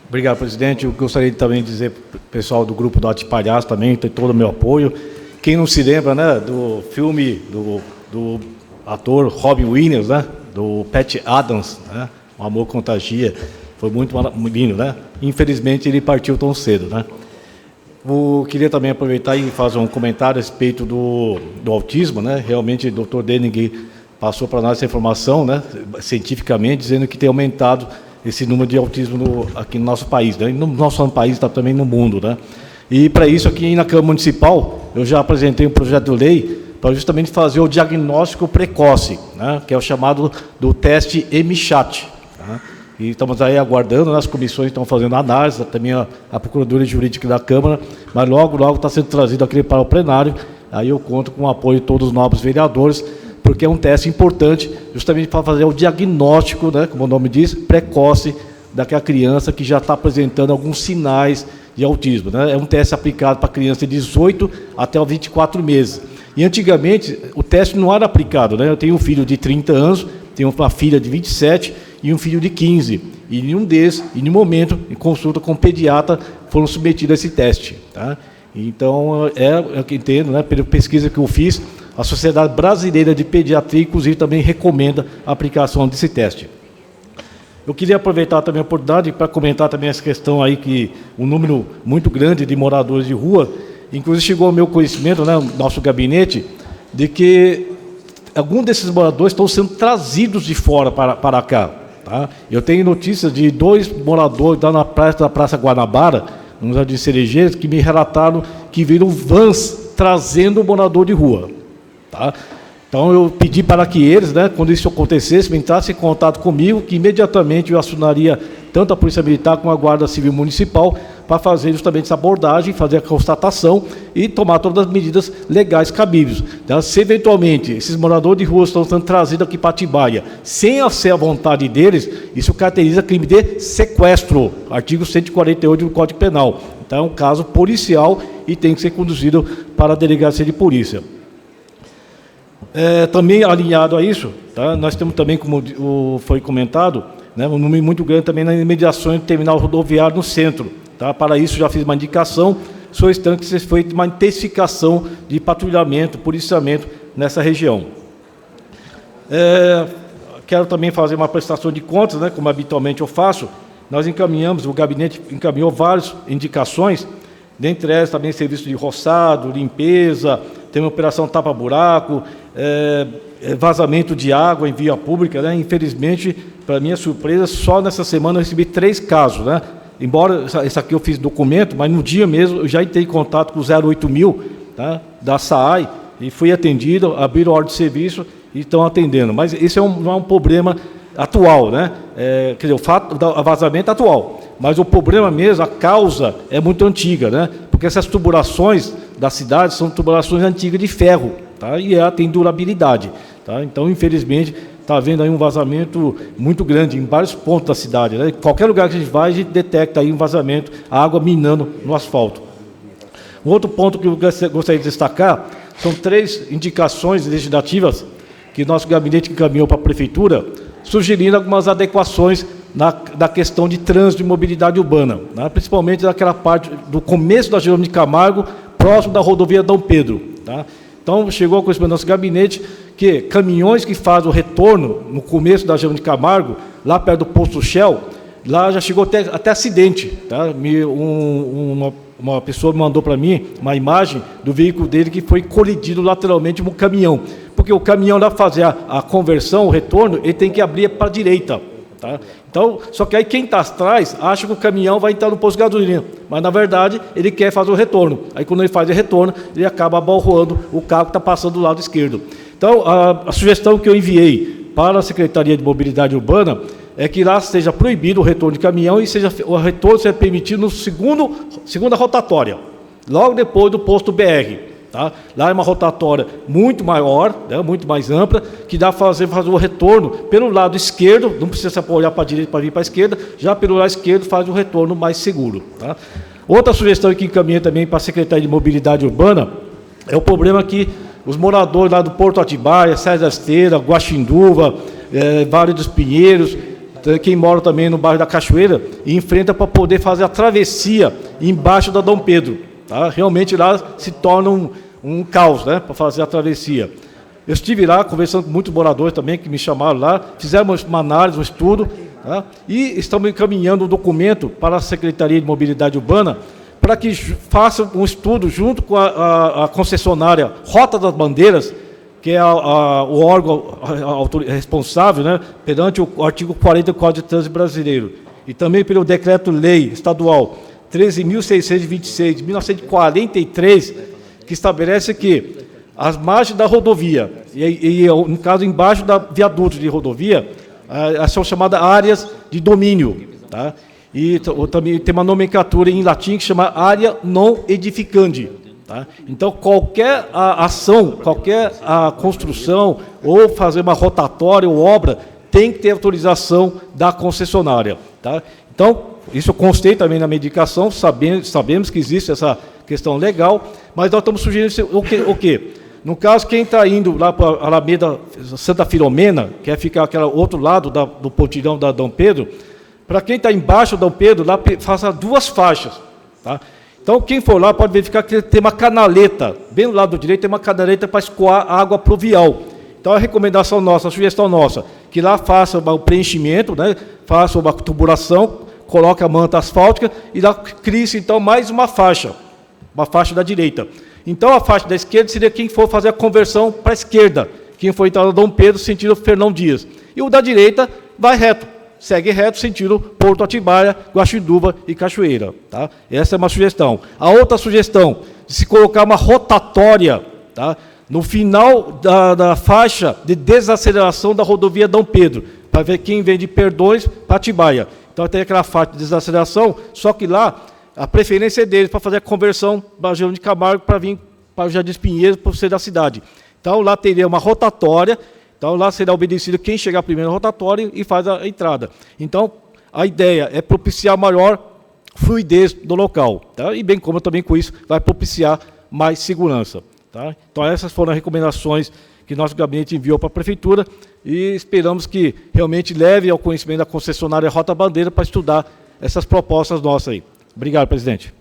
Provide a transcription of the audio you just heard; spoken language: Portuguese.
Obrigado, presidente. Eu gostaria também de dizer para o pessoal do grupo do Arte Palhaço também, tem todo o meu apoio. Quem não se lembra, né, do filme do ator Robin Williams, né, do Pat Adams, né, O Amor Contagia, foi muito lindo, né? Infelizmente, ele partiu tão cedo, né? Eu queria também aproveitar e fazer um comentário a respeito do autismo, né? Realmente, o Dr. Denning passou para nós essa informação, né, cientificamente, dizendo que tem aumentado esse número de autismo aqui no nosso país, né? No nosso país, está também no mundo, né? E para isso, aqui na Câmara Municipal, eu já apresentei um projeto de lei para justamente fazer o diagnóstico precoce, né, que é o chamado do teste MChat. Tá? E estamos aí aguardando, né, as comissões estão fazendo análise, também a Procuradoria Jurídica da Câmara, mas logo está sendo trazido aqui para o plenário. Aí eu conto com o apoio de todos os nobres vereadores, porque é um teste importante, justamente para fazer o diagnóstico, né, como o nome diz, precoce, daquela criança que já está apresentando alguns sinais de autismo, né? É um teste aplicado para criança de 18 até 24 meses. E antigamente o teste não era aplicado, né? Eu tenho um filho de 30 anos, tenho uma filha de 27 e um filho de 15. E nenhum desses, em nenhum momento, em consulta com o pediatra, foram submetidos a esse teste. Tá? Então, é o que entendo, né? Pela pesquisa que eu fiz, a Sociedade Brasileira de Pediatria, inclusive, também recomenda a aplicação desse teste. Eu queria aproveitar também a oportunidade para comentar também essa questão aí, que um número muito grande de moradores de rua, inclusive chegou ao meu conhecimento, né, nosso gabinete, de que alguns desses moradores estão sendo trazidos de fora para cá. Tá? Eu tenho notícias de 2 moradores lá na Praça Guanabara, no Jardim Cerejeiras, que me relataram que viram vans trazendo o morador de rua. Tá? Então, eu pedi para que eles, né, quando isso acontecesse, entrassem em contato comigo, que imediatamente eu acionaria tanto a Polícia Militar como a Guarda Civil Municipal para fazer justamente essa abordagem, fazer a constatação e tomar todas as medidas legais cabíveis. Então, se eventualmente esses moradores de rua estão sendo trazidos aqui para Atibaia, sem ser a vontade deles, isso caracteriza crime de sequestro, artigo 148 do Código Penal. Então, é um caso policial e tem que ser conduzido para a Delegacia de Polícia. Também alinhado a isso, tá? Nós temos também, como foi comentado, né, um número muito grande também nas imediações do terminal rodoviário no centro. Tá? Para isso, já fiz uma indicação, solicitando que seja feita uma intensificação de patrulhamento, policiamento nessa região. Quero também fazer uma prestação de contas, né, como habitualmente eu faço. Nós encaminhamos, o gabinete encaminhou várias indicações, dentre elas também serviço de roçado, limpeza, tem uma operação tapa-buraco, vazamento de água em via pública, né? Infelizmente, para minha surpresa, só nessa semana eu recebi 3 casos, né? Embora isso aqui eu fiz documento, mas no dia mesmo eu já entrei em contato com o 08000, tá? Da SAAI, e fui atendido, abriram ordem de serviço e estão atendendo. Mas esse não é um problema atual, né? Quer dizer, o fato do vazamento é atual, mas o problema mesmo, a causa é muito antiga, né? Porque essas tubulações da cidade são tubulações antigas de ferro, tá? E ela tem durabilidade, tá? Então, infelizmente, está havendo aí um vazamento muito grande em vários pontos da cidade, né? Qualquer lugar que a gente vai, a gente detecta aí um vazamento, a água minando no asfalto. Um outro ponto que eu gostaria de destacar são 3 indicações legislativas que nosso gabinete encaminhou para a Prefeitura, sugerindo algumas adequações na questão de trânsito e mobilidade urbana, né? Principalmente naquela parte do começo da Jerônimo de Camargo, próximo da rodovia Dom Pedro. Tá? Então, chegou a conhecimento do nosso gabinete que caminhões que fazem o retorno no começo da Jerônimo de Camargo, lá perto do posto Shell, lá já chegou até acidente. Tá? Uma pessoa mandou para mim uma imagem do veículo dele que foi colidido lateralmente com um caminhão. Porque o caminhão, lá fazer a conversão, o retorno, ele tem que abrir para a direita. Tá? Então, só que aí quem está atrás acha que o caminhão vai entrar no posto de gasolina, mas na verdade ele quer fazer o retorno. Aí quando ele faz o retorno, ele acaba abalroando o carro que está passando do lado esquerdo. Então, a sugestão que eu enviei para a Secretaria de Mobilidade Urbana é que lá seja proibido o retorno de caminhão e o retorno seja permitido no segunda rotatória, logo depois do posto BR. Tá? Lá é uma rotatória muito maior, né, muito mais ampla, que dá para fazer o retorno pelo lado esquerdo, não precisa olhar para a direita para vir para a esquerda, já pelo lado esquerdo faz o retorno mais seguro. Tá? Outra sugestão que encaminhei também para a Secretaria de Mobilidade Urbana é o problema que os moradores lá do Porto Atibaia, César Esteira, Guaxinduva, Vale dos Pinheiros, quem mora também no bairro da Cachoeira, e enfrenta para poder fazer a travessia embaixo da Dom Pedro. Tá? Realmente lá se torna um caos, né, para fazer a travessia. Eu estive lá conversando com muitos moradores também que me chamaram lá, fizemos uma análise, um estudo, tá? E estamos encaminhando um documento para a Secretaria de Mobilidade Urbana para que faça um estudo junto com a concessionária Rota das Bandeiras, que é o órgão responsável, né, perante o artigo 40 do Código de Trânsito Brasileiro, e também pelo Decreto-Lei Estadual 13.626, de 1943, que estabelece que as margens da rodovia, e no caso, embaixo da viaduto de rodovia, são chamadas áreas de domínio. Tá? E também tem uma nomenclatura em latim que chama área non edificandi. Tá? Então, qualquer ação, qualquer construção, ou fazer uma rotatória ou obra, tem que ter autorização da concessionária. Tá? Então, isso eu constei também na medicação, sabemos que existe essa questão legal, mas nós estamos sugerindo o quê? No caso, quem está indo lá para a Alameda Santa Filomena, quer ficar aquele outro lado do pontilhão da Dom Pedro, para quem está embaixo da Dom Pedro, lá faça 2 faixas. Tá? Então, quem for lá pode verificar que tem uma canaleta, bem do lado direito tem uma canaleta para escoar água pluvial. Então, a recomendação nossa, a sugestão nossa, que lá faça o preenchimento, né, faça uma tubulação, coloque a manta asfáltica e lá crie-se, então, mais uma faixa da direita. Então, a faixa da esquerda seria quem for fazer a conversão para a esquerda, quem for entrar no Dom Pedro, sentido Fernão Dias. E o da direita vai reto, segue reto, sentido Porto Atibaia, Guaxiduba e Cachoeira. Tá? Essa é uma sugestão. A outra sugestão, de se colocar uma rotatória, tá, no final da faixa de desaceleração da rodovia Dom Pedro, para ver quem vem de Perdões para Atibaia. Então, tem aquela faixa de desaceleração, só que lá, a preferência é deles para fazer a conversão para Jerônimo de Camargo para vir para o Jardim dos Pinheiros, por ser da cidade. Então, lá teria uma rotatória, então lá será obedecido quem chegar primeiro na rotatória e faz a entrada. Então, a ideia é propiciar maior fluidez do local, tá? E bem como também com isso vai propiciar mais segurança. Tá? Então, essas foram as recomendações que nosso gabinete enviou para a Prefeitura e esperamos que realmente leve ao conhecimento da concessionária Rota Bandeira para estudar essas propostas nossas aí. Obrigado, presidente.